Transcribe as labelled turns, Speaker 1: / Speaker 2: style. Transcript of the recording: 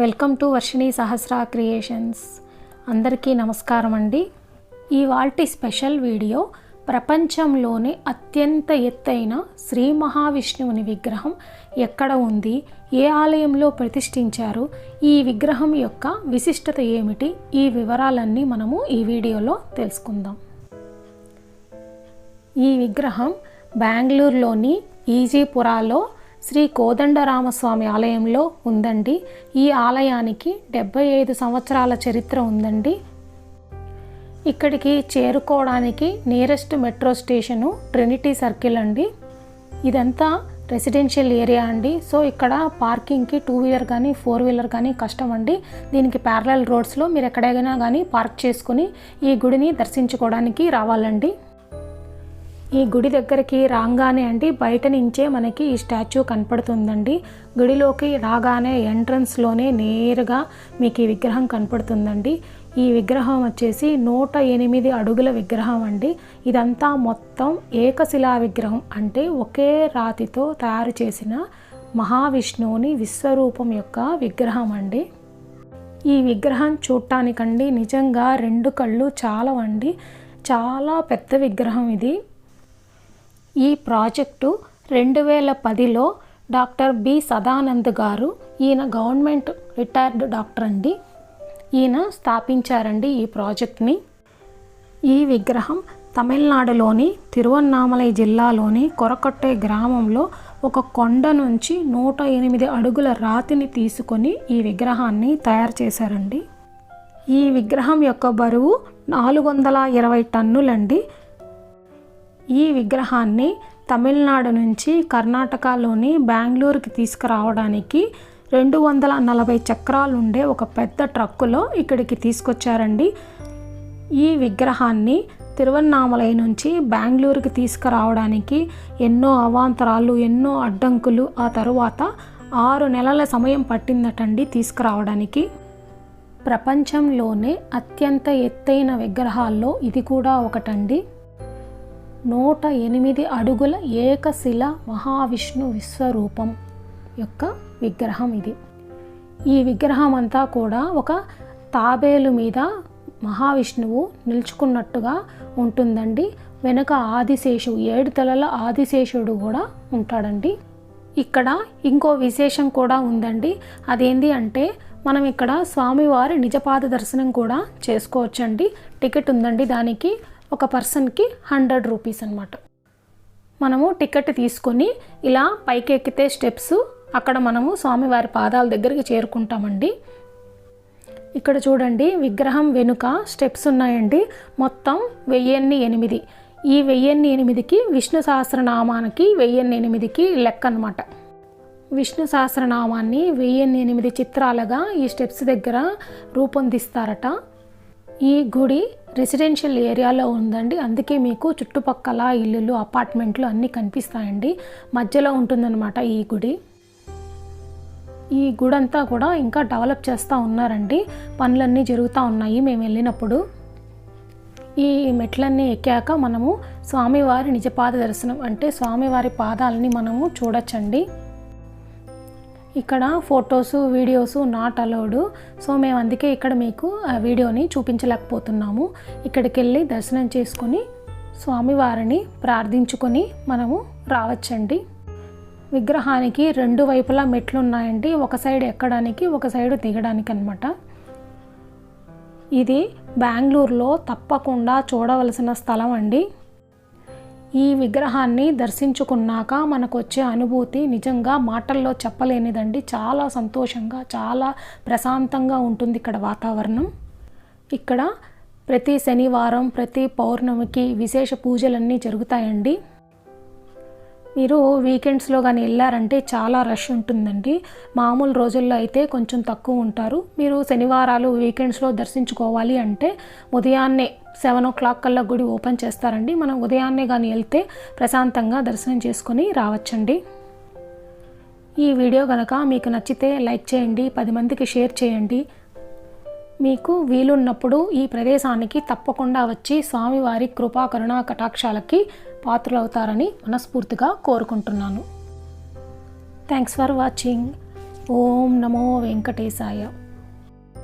Speaker 1: Welcome to Varshini Sahasra creations. అందరికీ నమస్కారం అండి. ఇవాల్టి స్పెషల్ వీడియో ప్రపంచంలోనే అత్యంత ఎత్తైన శ్రీ మహావిష్ణువుని విగ్రహం ఎక్కడ ఉంది, ఏ ఆలయంలో ప్రతిష్ఠించారు, ఈ విగ్రహం యొక్క విశిష్టత ఏమిటి, ఈ వివరాలన్నీ మనము ఈ వీడియోలో తెలుసుకుందాం. ఈ విగ్రహం బెంగళూరులోని ఈజీపురాలో శ్రీ కోదండరామస్వామి ఆలయంలో ఉందండి. ఈ ఆలయానికి 75 సంవత్సరాల చరిత్ర ఉందండి. ఇక్కడికి చేరుకోవడానికి nearest metro station Trinity circle అండి. ఇదంతా రెసిడెన్షియల్ ఏరియా అండి. సో ఇక్కడ పార్కింగ్కి 2 వీలర్ కానీ 4 వీలర్ కానీ కష్టం అండి. దీనికి ప్యారలల్ రోడ్స్లో మీరు ఎక్కడైనా కానీ పార్క్ చేసుకుని ఈ గుడిని దర్శించుకోవడానికి రావాలండి. ఈ గుడి దగ్గరికి రాగానే అండి బయట నుంచే మనకి ఈ స్టాచ్యూ కనపడుతుందండి. గుడిలోకి రాగానే ఎంట్రన్స్లోనే నేరుగా మీకు ఈ విగ్రహం కనపడుతుందండి. ఈ విగ్రహం వచ్చేసి 108 అడుగుల విగ్రహం అండి. ఇదంతా మొత్తం ఏకశిలా విగ్రహం, అంటే ఒకే రాతితో తయారు చేసిన మహావిష్ణువుని విశ్వరూపం యొక్క విగ్రహం అండి. ఈ విగ్రహం చూడటానికండి నిజంగా 2 కళ్ళు చాలవండి. చాలా పెద్ద విగ్రహం ఇది. ఈ ప్రాజెక్టు 2010లో డాక్టర్ బి సదానంద్ గారు, ఈయన గవర్నమెంట్ రిటైర్డ్ డాక్టర్ అండి, ఈయన స్థాపించారండి ఈ ప్రాజెక్ట్ని. ఈ విగ్రహం తమిళనాడులోని తిరువన్నామలై జిల్లాలోని కొరకొట్టే గ్రామంలో ఒక కొండ నుంచి 108 అడుగుల రాతిని తీసుకొని ఈ విగ్రహాన్ని తయారు చేశారండి. ఈ విగ్రహం యొక్క బరువు 420 టన్నులండి. ఈ విగ్రహాన్ని తమిళనాడు నుంచి కర్ణాటకలోని బెంగళూరుకి తీసుకురావడానికి 240 చక్రాలు ఉండే ఒక పెద్ద ట్రక్కులో ఇక్కడికి తీసుకొచ్చారండి. ఈ విగ్రహాన్ని తిరువన్నామలై నుంచి బెంగళూరుకి తీసుకురావడానికి ఎన్నో అవాంతరాలు, ఎన్నో అడ్డంకులు, ఆ తరువాత 6 నెలల సమయం పట్టిందటండి తీసుకురావడానికి. ప్రపంచంలోనే అత్యంత ఎత్తైన విగ్రహాల్లో ఇది కూడా ఒకటండి. 108 అడుగుల ఏకశిల మహావిష్ణు విశ్వరూపం యొక్క విగ్రహం ఇది. ఈ విగ్రహం అంతా కూడా ఒక తాబేలు మీద మహావిష్ణువు నిల్చుకున్నట్టుగా ఉంటుందండి. వెనుక ఆదిశేషుడు, 7 తలల ఆదిశేషుడు కూడా ఉంటాడండి. ఇక్కడ ఇంకో విశేషం కూడా ఉందండి. అదేంటి అంటే మనం ఇక్కడ స్వామివారి నిజపాద దర్శనం కూడా చేసుకోవచ్చండి. టికెట్ ఉందండి దానికి. ఒక పర్సన్కి 100 రూపీస్ అన్నమాట. మనము టికెట్ తీసుకొని ఇలా పైకి ఎక్కితే స్టెప్స్, అక్కడ మనము స్వామివారి పాదాల దగ్గరికి చేరుకుంటామండి. ఇక్కడ చూడండి విగ్రహం వెనుక స్టెప్స్ ఉన్నాయండి. మొత్తం 1008. ఈ 1008కి విష్ణు సహస్రనామానికి 1008కి లెక్క అన్నమాట. విష్ణు సహస్రనామాన్ని 1008 చిత్రాలుగా ఈ స్టెప్స్ దగ్గర రూపొందిస్తారట. ఈ గుడి రెసిడెన్షియల్ ఏరియాలో ఉందండి. అందుకే మీకు చుట్టుపక్కల ఇల్లులు, అపార్ట్మెంట్లు అన్నీ కనిపిస్తాయండి. మధ్యలో ఉంటుందన్నమాట ఈ గుడి. ఈ గుడి అంతా కూడా ఇంకా డెవలప్ చేస్తూ ఉన్నారండి. పనులన్నీ జరుగుతూ ఉన్నాయి మేము వెళ్ళినప్పుడు. ఈ మెట్లన్నీ ఎక్కాక మనము స్వామివారి నిజపాద దర్శనం, అంటే స్వామివారి పాదాలని మనము చూడొచ్చండి. ఇక్కడ photos, videos not allowed. So మేము అందుకే ఇక్కడ మీకు ఆ వీడియోని చూపించలేకపోతున్నాము. ఇక్కడికి వెళ్ళి దర్శనం చేసుకొని స్వామివారిని ప్రార్థించుకొని మనము రావచ్చండి. విగ్రహానికి 2 వైపులా మెట్లు ఉన్నాయండి. ఒక సైడ్ ఎక్కడానికి, ఒక సైడ్ దిగడానికి అన్నమాట. ఇది బెంగళూరులో తప్పకుండా చూడవలసిన స్థలం అండి. ఈ విగ్రహాన్ని దర్శించుకున్నాక మనకు వచ్చే అనుభూతి నిజంగా మాటల్లో చెప్పలేనిదండి. చాలా సంతోషంగా, చాలా ప్రశాంతంగా ఉంటుంది ఇక్కడ వాతావరణం. ఇక్కడ ప్రతి శనివారం, ప్రతి పౌర్ణమికి విశేష పూజలన్నీ జరుగుతాయండి. మీరు వీకెండ్స్లో కానీ వెళ్ళారంటే చాలా రష్ ఉంటుందండి. మామూలు రోజుల్లో అయితే కొంచెం తక్కువ ఉంటారు. మీరు శనివారాలు, వీకెండ్స్లో దర్శించుకోవాలి అంటే ఉదయాన్నే 7 o'clock కల్లా గుడి ఓపెన్ చేస్తారండి. మనం ఉదయాన్నే కానీ వెళ్తే ప్రశాంతంగా దర్శనం చేసుకొని రావచ్చండి. ఈ వీడియో కనుక మీకు నచ్చితే లైక్ చేయండి, 10 మందికి షేర్ చేయండి. మీకు వీలున్నప్పుడు ఈ ప్రదేశానికి తప్పకుండా వచ్చి స్వామివారి కృపా కరుణా కటాక్షాలకి పాత్రలవుతారని మనస్ఫూర్తిగా కోరుకుంటున్నాను. Thanks for watching. Om Namo Venkatesaya.